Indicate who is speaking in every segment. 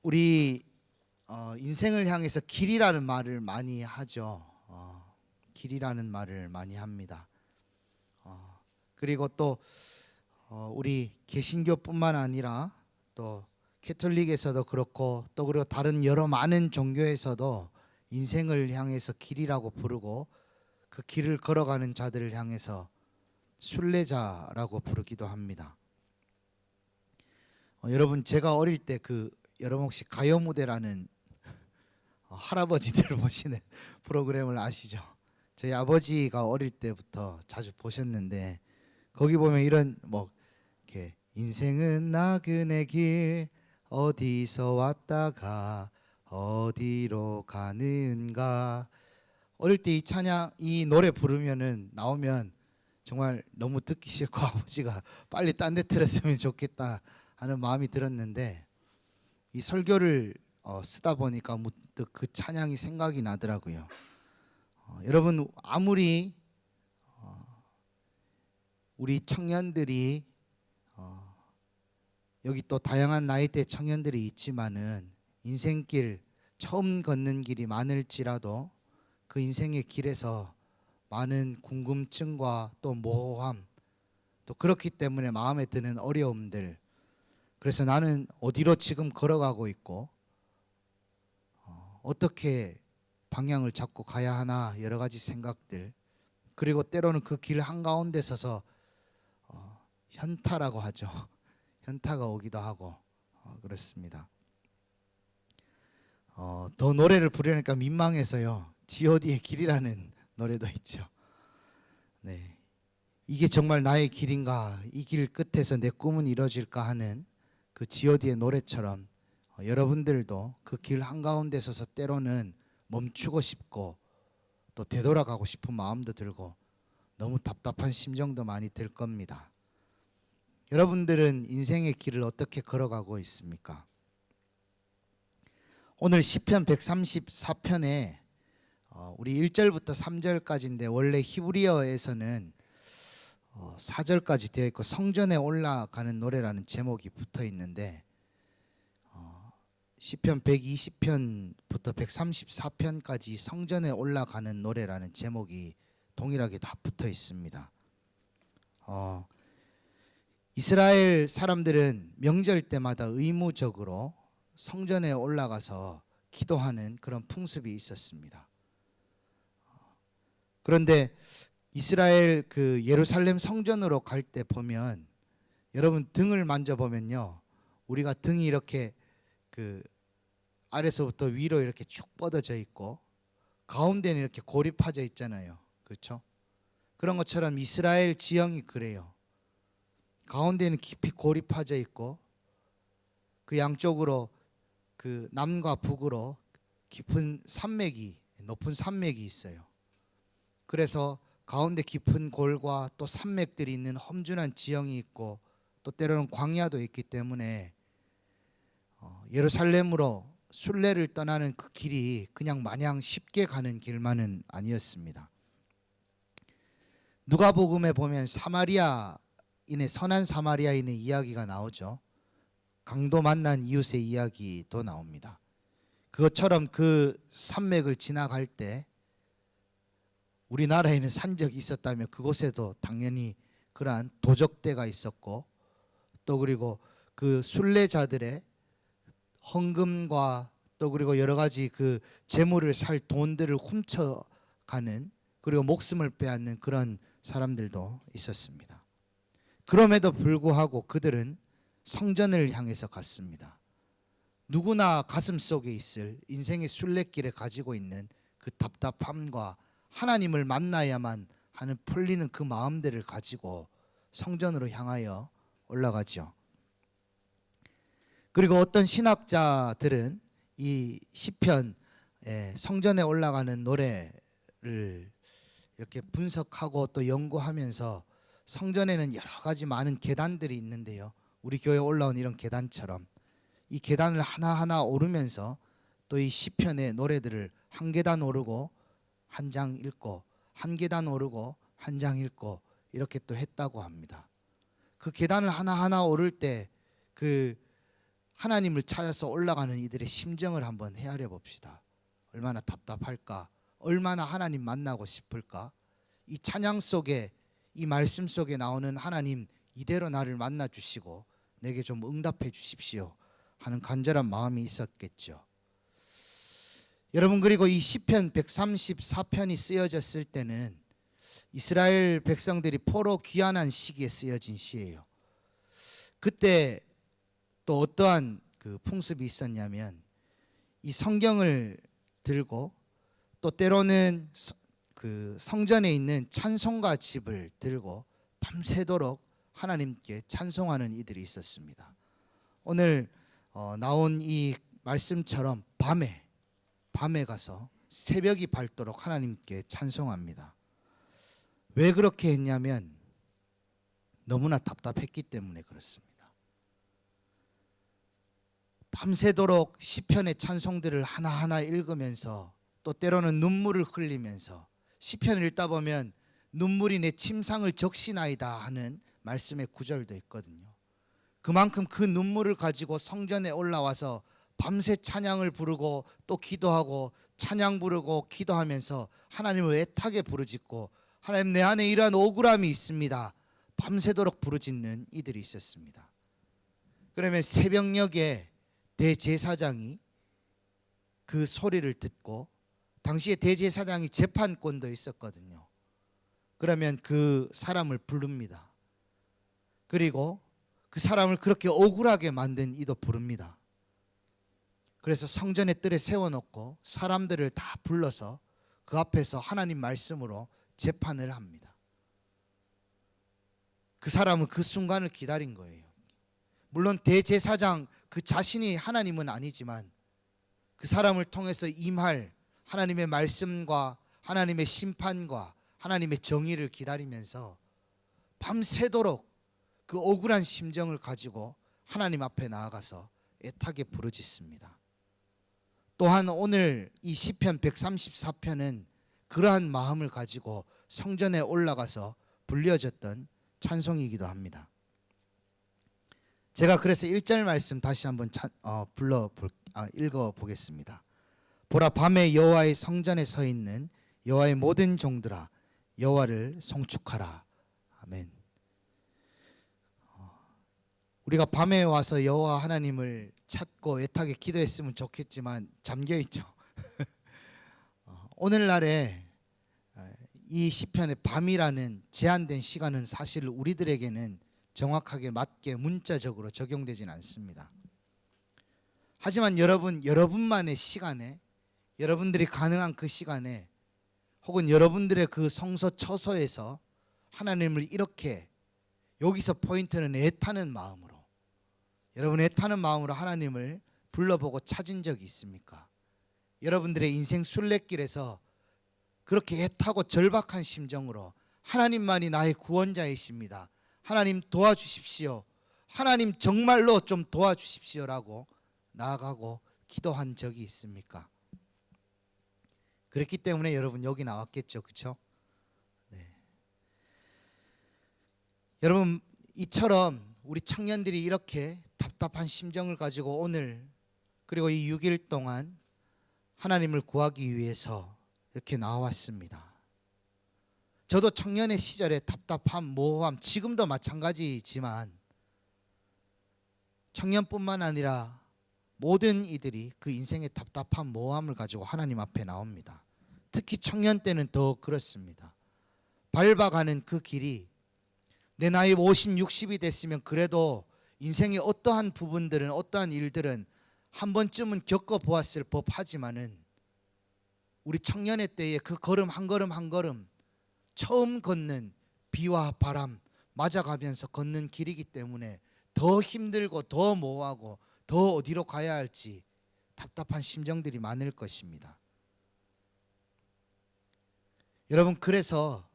Speaker 1: 우리 인생을 향해서 길이라는 말을 많이 하죠. 길이라는 말을 많이 합니다. 그리고 또 우리 개신교뿐만 아니라 또 캐톨릭에서도 그렇고 또 그리고 다른 여러 많은 종교에서도 인생을 향해서 길이라고 부르고 그 길을 걸어가는 자들을 향해서 순례자라고 부르기도 합니다. 여러분, 제가 어릴 때 여러분 혹시 가요 무대라는 할아버지들 보시는 프로그램을 아시죠? 저희 아버지가 어릴 때부터 자주 보셨는데 거기 보면 이런 이렇게 인생은 나그네 길 어디서 왔다가 어디로 가는가. 어릴 때 이 찬양 이 노래 부르면은 나오면 정말 너무 듣기 싫고 아버지가 빨리 딴 데 틀었으면 좋겠다 하는 마음이 들었는데 이 설교를 쓰다 보니까 문득 그 찬양이 생각이 나더라고요. 여러분, 아무리 우리 청년들이 여기 또 다양한 나이대 청년들이 있지만은 인생길 처음 걷는 길이 많을지라도 그 인생의 길에서 많은 궁금증과 또 모호함, 또 그렇기 때문에 마음에 드는 어려움들, 그래서 나는 어디로 지금 걸어가고 있고 어떻게 방향을 잡고 가야 하나 여러 가지 생각들, 그리고 때로는 그 길 한가운데 서서 현타라고 하죠. 현타가 오기도 하고 그렇습니다. 더 노래를 부르니까 민망해서요. G.O.D의 길이라는 노래도 있죠. 네, 이게 정말 나의 길인가, 이 길 끝에서 내 꿈은 이루어질까 하는 그 G.O.D의 노래처럼 여러분들도 그 길 한가운데 서서 때로는 멈추고 싶고 또 되돌아가고 싶은 마음도 들고 너무 답답한 심정도 많이 들 겁니다. 여러분들은 인생의 길을 어떻게 걸어가고 있습니까? 오늘 시편 134편에 우리 1절부터 3절까지인데 원래 히브리어에서는 4절까지 되어 있고 성전에 올라가는 노래라는 제목이 붙어 있는데 시편 120편부터 134편까지 성전에 올라가는 노래라는 제목이 동일하게 다 붙어 있습니다. 이스라엘 사람들은 명절 때마다 의무적으로 성전에 올라가서 기도하는 그런 풍습이 있었습니다. 그런데 이스라엘 그 예루살렘 성전으로 갈 때 보면 여러분 등을 만져보면요, 우리가 등이 이렇게 그 아래서부터 위로 이렇게 쭉 뻗어져 있고 가운데는 이렇게 고립화져 있잖아요. 그렇죠? 그런 것처럼 이스라엘 지형이 그래요. 가운데는 깊이 고립화져 있고 그 양쪽으로 그 남과 북으로 깊은 산맥이, 높은 산맥이 있어요. 그래서 가운데 깊은 골과 또 산맥들이 있는 험준한 지형이 있고 또 때로는 광야도 있기 때문에 예루살렘으로 순례를 떠나는 그 길이 그냥 마냥 쉽게 가는 길만은 아니었습니다. 누가복음에 보면 선한 사마리아인의 이야기가 나오죠. 강도 만난 이웃의 이야기도 나옵니다. 그것처럼 그 산맥을 지나갈 때 우리나라에는 산적이 있었다면 그곳에도 당연히 그러한 도적대가 있었고 또 그리고 그 순례자들의 헌금과 또 그리고 여러 가지 그 재물을 살 돈들을 훔쳐가는, 그리고 목숨을 빼앗는 그런 사람들도 있었습니다. 그럼에도 불구하고 그들은 성전을 향해서 갔습니다. 누구나 가슴 속에 있을 인생의 순례길에 가지고 있는 그 답답함과 하나님을 만나야만 하는 풀리는 그 마음들을 가지고 성전으로 향하여 올라가죠. 그리고 어떤 신학자들은 이 시편 성전에 올라가는 노래를 이렇게 분석하고 또 연구하면서 성전에는 여러 가지 많은 계단들이 있는데요, 우리 교회에 올라온 이런 계단처럼 이 계단을 하나하나 오르면서 또 이 시편의 노래들을 한 계단 오르고 한 장 읽고 한 계단 오르고 한 장 읽고 이렇게 또 했다고 합니다. 그 계단을 하나하나 오를 때 그 하나님을 찾아서 올라가는 이들의 심정을 한번 헤아려 봅시다. 얼마나 답답할까? 얼마나 하나님 만나고 싶을까? 이 찬양 속에, 이 말씀 속에 나오는 하나님, 이대로 나를 만나 주시고 내게 좀 응답해 주십시오 하는 간절한 마음이 있었겠죠. 여러분, 그리고 이 시편 134편이 쓰여졌을 때는 이스라엘 백성들이 포로 귀환한 시기에 쓰여진 시예요. 그때 또 어떠한 그 풍습이 있었냐면, 이 성경을 들고 또 때로는 그 성전에 있는 찬송가 집을 들고 밤새도록 하나님께 찬송하는 이들이 있었습니다. 오늘 나온 이 말씀처럼 밤에 가서 새벽이 밝도록 하나님께 찬송합니다. 왜 그렇게 했냐면 너무나 답답했기 때문에 그렇습니다. 밤새도록 시편의 찬송들을 하나하나 읽으면서 또 때로는 눈물을 흘리면서, 시편을 읽다 보면 눈물이 내 침상을 적시나이다 하는 말씀의 구절도 있거든요. 그만큼 그 눈물을 가지고 성전에 올라와서 밤새 찬양을 부르고 또 기도하고, 찬양 부르고 기도하면서 하나님을 애타게 부르짖고, 하나님, 내 안에 이러한 억울함이 있습니다, 밤새도록 부르짖는 이들이 있었습니다. 그러면 새벽녘에 대제사장이 그 소리를 듣고, 당시에 대제사장이 재판권도 있었거든요. 그러면 그 사람을 부릅니다. 그리고 그 사람을 그렇게 억울하게 만든 이도 부릅니다. 그래서 성전의 뜰에 세워놓고 사람들을 다 불러서 그 앞에서 하나님 말씀으로 재판을 합니다. 그 사람은 그 순간을 기다린 거예요. 물론 대제사장 그 자신이 하나님은 아니지만 그 사람을 통해서 임할 하나님의 말씀과 하나님의 심판과 하나님의 정의를 기다리면서 밤새도록 그 억울한 심정을 가지고 하나님 앞에 나아가서 애타게 부르짖습니다. 또한 오늘 이 시편 134편은 그러한 마음을 가지고 성전에 올라가서 불려졌던 찬송이기도 합니다. 제가 그래서 1절 말씀 다시 한번 읽어보겠습니다. 보라, 밤에 여호와의 성전에 서 있는 여호와의 모든 종들아, 여호와를 송축하라. 아멘. 우리가 밤에 와서 여호와 하나님을 찾고 애타게 기도했으면 좋겠지만 잠겨있죠. 오늘날에 이 시편의 밤이라는 제한된 시간은 사실 우리들에게는 정확하게 맞게 문자적으로 적용되지는 않습니다. 하지만 여러분만의 시간에, 여러분들이 가능한 그 시간에, 혹은 여러분들의 그 성서 처소에서 하나님을 이렇게, 여기서 포인트는 애타는 마음으로, 여러분 애타는 마음으로 하나님을 불러보고 찾은 적이 있습니까? 여러분들의 인생 순례길에서 그렇게 애타고 절박한 심정으로 하나님만이 나의 구원자이십니다, 하나님 도와주십시오, 하나님 정말로 좀 도와주십시오라고 나아가고 기도한 적이 있습니까? 그렇기 때문에 여러분 여기 나왔겠죠, 그렇죠? 네. 여러분, 이처럼 우리 청년들이 이렇게 답답한 심정을 가지고 오늘, 그리고 이 6일 동안 하나님을 구하기 위해서 이렇게 나왔습니다. 저도 청년의 시절에 답답함, 모호함, 지금도 마찬가지지만 청년뿐만 아니라 모든 이들이 그 인생의 답답함, 모호함을 가지고 하나님 앞에 나옵니다. 특히 청년 때는 더 그렇습니다. 밟아가는 그 길이, 내 나이 50, 60이 됐으면 그래도 인생의 어떠한 부분들은, 어떠한 일들은 한 번쯤은 겪어보았을 법하지만은 우리 청년의 때에 그 걸음 한 걸음 한 걸음 처음 걷는 비와 바람 맞아가면서 걷는 길이기 때문에 더 힘들고 더 모호하고 더 어디로 가야 할지 답답한 심정들이 많을 것입니다. 여러분, 그래서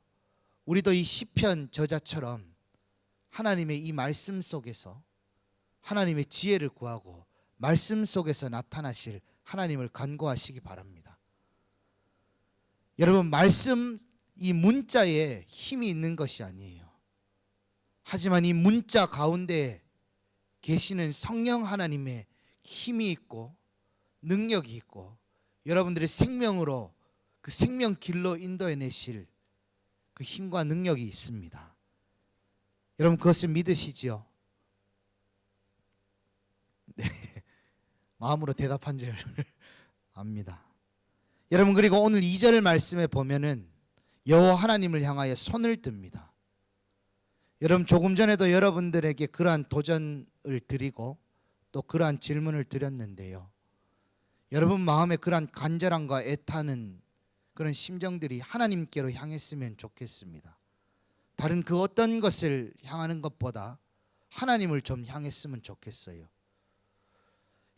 Speaker 1: 우리도 이 시편 저자처럼 하나님의 이 말씀 속에서 하나님의 지혜를 구하고 말씀 속에서 나타나실 하나님을 간구하시기 바랍니다. 여러분, 말씀, 이 문자에 힘이 있는 것이 아니에요. 하지만 이 문자 가운데 계시는 성령 하나님의 힘이 있고 능력이 있고 여러분들의 생명으로 그 생명 길로 인도해 내실 그 힘과 능력이 있습니다. 여러분 그것을 믿으시지요? 네. 마음으로 대답한 줄 압니다. 여러분 그리고 오늘 2절 말씀에 보면은 여호와 하나님을 향하여 손을 듭니다. 여러분 조금 전에도 여러분들에게 그러한 도전을 드리고 또 그러한 질문을 드렸는데요. 여러분 마음에 그러한 간절함과 애타는 그런 심정들이 하나님께로 향했으면 좋겠습니다. 다른 그 어떤 것을 향하는 것보다 하나님을 좀 향했으면 좋겠어요.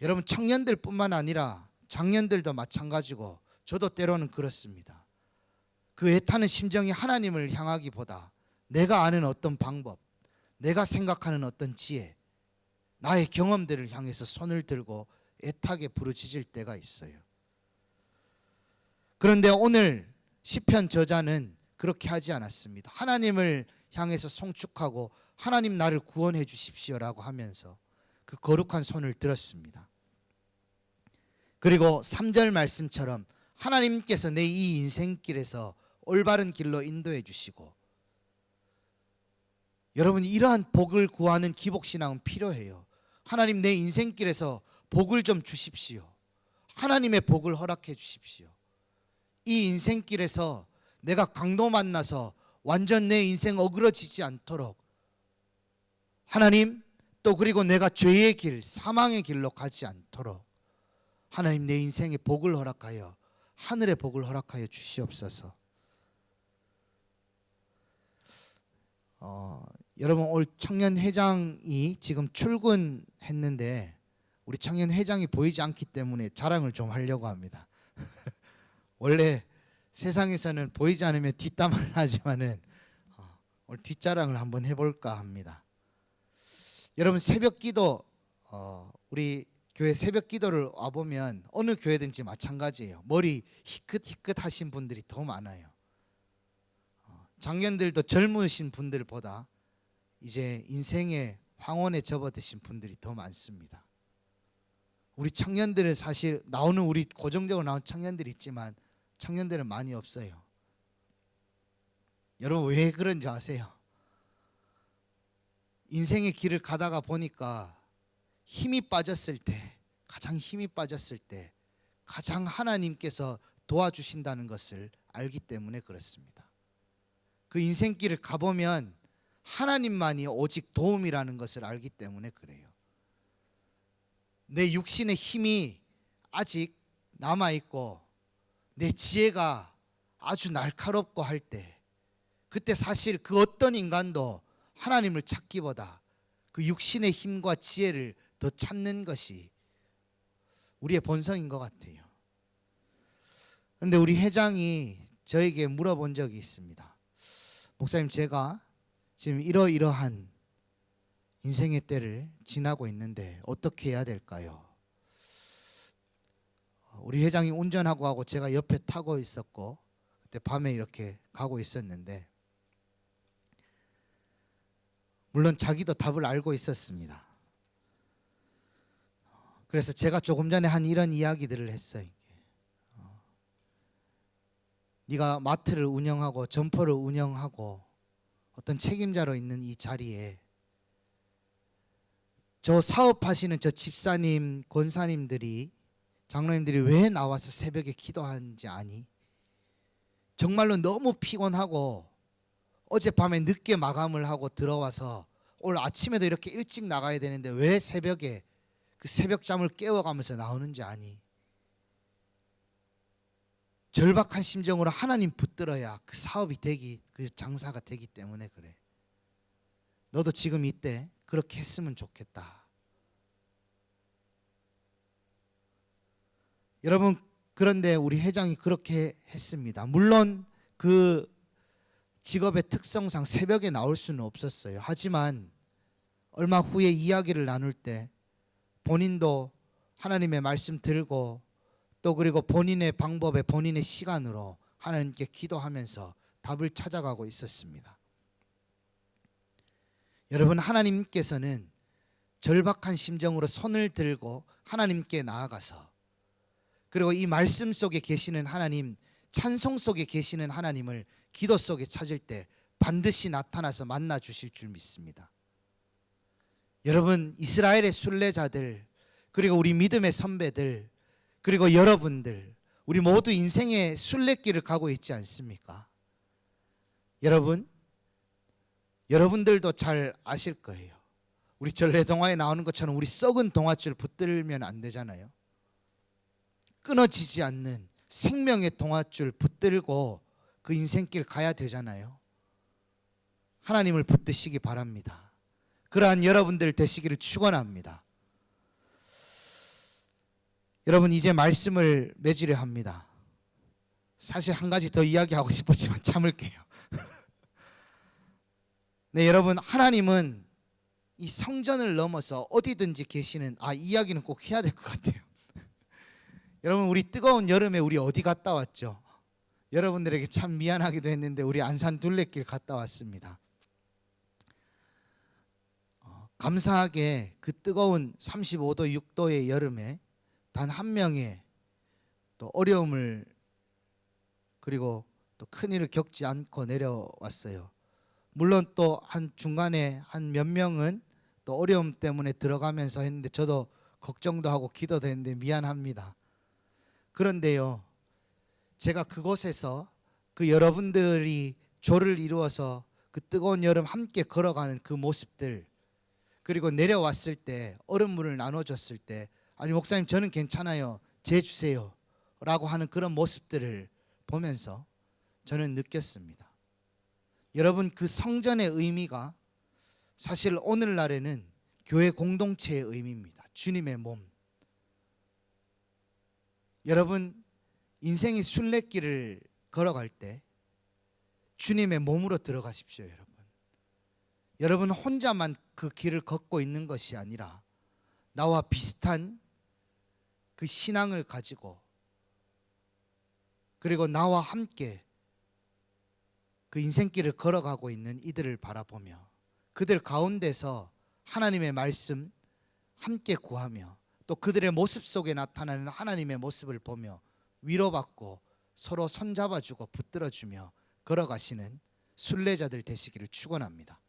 Speaker 1: 여러분 청년들뿐만 아니라 장년들도 마찬가지고 저도 때로는 그렇습니다. 그 애타는 심정이 하나님을 향하기보다 내가 아는 어떤 방법, 내가 생각하는 어떤 지혜, 나의 경험들을 향해서 손을 들고 애타게 부르짖을 때가 있어요. 그런데 오늘 시편 저자는 그렇게 하지 않았습니다. 하나님을 향해서 송축하고 하나님 나를 구원해 주십시오라고 하면서 그 거룩한 손을 들었습니다. 그리고 3절 말씀처럼 하나님께서 내 이 인생길에서 올바른 길로 인도해 주시고, 여러분 이러한 복을 구하는 기복신앙은 필요해요. 하나님 내 인생길에서 복을 좀 주십시오. 하나님의 복을 허락해 주십시오. 이 인생길에서 내가 강도 만나서 완전 내 인생 어그러지지 않도록 하나님, 또 그리고 내가 죄의 길, 사망의 길로 가지 않도록 하나님 내 인생에 복을 허락하여 하늘의 복을 허락하여 주시옵소서. 여러분 올 청년회장이 지금 출근했는데 우리 청년회장이 보이지 않기 때문에 자랑을 좀 하려고 합니다. 원래 세상에서는 보이지 않으면 뒷담화를 하지만은 오늘 뒷자랑을 한번 해볼까 합니다. 여러분 새벽 기도, 우리 교회 새벽 기도를 와보면 어느 교회든지 마찬가지예요. 머리 희끗희끗 하신 분들이 더 많아요. 장년들도 젊으신 분들보다 이제 인생의 황혼에 접어드신 분들이 더 많습니다. 우리 청년들은 사실 나오는 우리 고정적으로 나온 청년들이 있지만 청년들은 많이 없어요. 여러분 왜 그런지 아세요? 인생의 길을 가다가 보니까 힘이 빠졌을 때, 가장 힘이 빠졌을 때 가장 하나님께서 도와주신다는 것을 알기 때문에 그렇습니다. 그 인생길을 가보면 하나님만이 오직 도움이라는 것을 알기 때문에 그래요. 내 육신의 힘이 아직 남아있고 내 지혜가 아주 날카롭고 할 때, 그때 사실 그 어떤 인간도 하나님을 찾기보다 그 육신의 힘과 지혜를 더 찾는 것이 우리의 본성인 것 같아요. 그런데 우리 회장이 저에게 물어본 적이 있습니다. 목사님, 제가 지금 이러이러한 인생의 때를 지나고 있는데 어떻게 해야 될까요? 우리 회장이 운전하고 하고 제가 옆에 타고 있었고 그때 밤에 이렇게 가고 있었는데, 물론 자기도 답을 알고 있었습니다. 그래서 제가 조금 전에 한 이런 이야기들을 했어요. 네가 마트를 운영하고 점포를 운영하고 어떤 책임자로 있는 이 자리에 저 사업하시는 저 집사님, 권사님들이, 장로님들이 왜 나와서 새벽에 기도하는지 아니? 정말로 너무 피곤하고 어젯밤에 늦게 마감을 하고 들어와서 오늘 아침에도 이렇게 일찍 나가야 되는데 왜 새벽에 그 새벽잠을 깨워가면서 나오는지 아니? 절박한 심정으로 하나님 붙들어야 그 사업이 되기, 그 장사가 되기 때문에 그래. 너도 지금 이때 그렇게 했으면 좋겠다. 여러분, 그런데 우리 회장이 그렇게 했습니다. 물론 그 직업의 특성상 새벽에 나올 수는 없었어요. 하지만 얼마 후에 이야기를 나눌 때 본인도 하나님의 말씀 들고 또 그리고 본인의 방법에 본인의 시간으로 하나님께 기도하면서 답을 찾아가고 있었습니다. 여러분, 하나님께서는 절박한 심정으로 손을 들고 하나님께 나아가서, 그리고 이 말씀 속에 계시는 하나님, 찬송 속에 계시는 하나님을 기도 속에 찾을 때 반드시 나타나서 만나 주실 줄 믿습니다. 여러분, 이스라엘의 순례자들, 그리고 우리 믿음의 선배들, 그리고 여러분들, 우리 모두 인생의 순례길을 가고 있지 않습니까? 여러분들도 잘 아실 거예요. 우리 전래동화에 나오는 것처럼 우리 썩은 동화줄 붙들면 안 되잖아요. 끊어지지 않는 생명의 동화줄 붙들고 그 인생길 가야 되잖아요. 하나님을 붙드시기 바랍니다. 그러한 여러분들 되시기를 축원합니다. 여러분, 이제 말씀을 맺으려 합니다. 사실 한 가지 더 이야기하고 싶었지만 참을게요. 네, 여러분, 하나님은 이 성전을 넘어서 어디든지 계시는, 이 이야기는 꼭 해야 될 것 같아요. 여러분, 우리 뜨거운 여름에 우리 어디 갔다 왔죠? 여러분들에게 참 미안하기도 했는데 우리 안산 둘레길 갔다 왔습니다. 감사하게 그 뜨거운 35도 6도의 여름에 단 한 명의 또 어려움을, 그리고 또 큰일을 겪지 않고 내려왔어요. 물론 또 한 중간에 한 몇 명은 또 어려움 때문에 들어가면서 했는데 저도 걱정도 하고 기도도 했는데 미안합니다. 그런데요, 제가 그곳에서 그 여러분들이 조를 이루어서 그 뜨거운 여름 함께 걸어가는 그 모습들, 그리고 내려왔을 때 얼음물을 나눠줬을 때, 아니 목사님 저는 괜찮아요, 재 주세요 라고 하는 그런 모습들을 보면서 저는 느꼈습니다. 여러분, 그 성전의 의미가 사실 오늘날에는 교회 공동체의 의미입니다. 주님의 몸. 여러분, 인생의 순례길을 걸어갈 때 주님의 몸으로 들어가십시오. 여러분 혼자만 그 길을 걷고 있는 것이 아니라 나와 비슷한 그 신앙을 가지고, 그리고 나와 함께 그 인생길을 걸어가고 있는 이들을 바라보며 그들 가운데서 하나님의 말씀 함께 구하며, 또 그들의 모습 속에 나타나는 하나님의 모습을 보며 위로받고 서로 손잡아주고 붙들어주며 걸어가시는 순례자들 되시기를 축원합니다.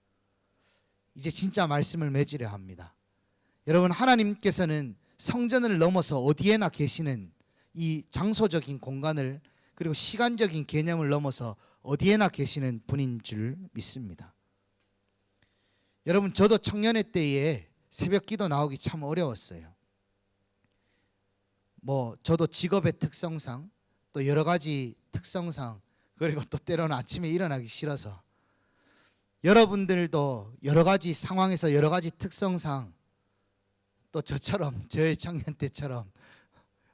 Speaker 1: 이제 진짜 말씀을 맺으려 합니다. 여러분, 하나님께서는 성전을 넘어서 어디에나 계시는 이 장소적인 공간을, 그리고 시간적인 개념을 넘어서 어디에나 계시는 분인 줄 믿습니다. 여러분, 저도 청년회 때에 새벽 기도 나오기 참 어려웠어요. 저도 직업의 특성상, 또 여러 가지 특성상, 그리고 또 때로는 아침에 일어나기 싫어서, 여러분들도 여러 가지 상황에서 여러 가지 특성상 또 저처럼, 저의 청년 때처럼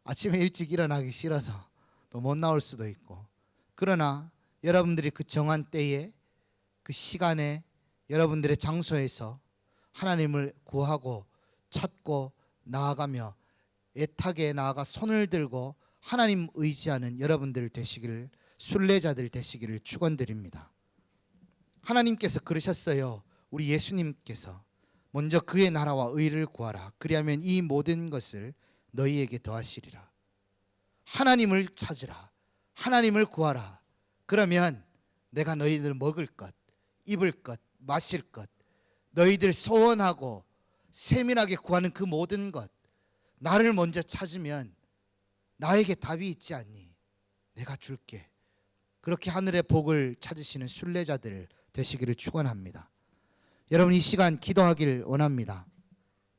Speaker 1: 아침에 일찍 일어나기 싫어서 또 못 나올 수도 있고, 그러나 여러분들이 그 정한 때에, 그 시간에, 여러분들의 장소에서 하나님을 구하고 찾고 나아가며 애타게 나아가 손을 들고 하나님 의지하는 여러분들 되시기를, 순례자들 되시기를 축원드립니다. 하나님께서 그러셨어요. 우리 예수님께서 먼저 그의 나라와 의를 구하라. 그리하면 이 모든 것을 너희에게 더하시리라. 하나님을 찾으라. 하나님을 구하라. 그러면 내가 너희들 먹을 것, 입을 것, 마실 것, 너희들 소원하고 세밀하게 구하는 그 모든 것, 나를 먼저 찾으면 나에게 답이 있지 않니? 내가 줄게. 그렇게 하늘의 복을 찾으시는 순례자들 되시기를 축원합니다. 여러분, 이 시간 기도하길 원합니다.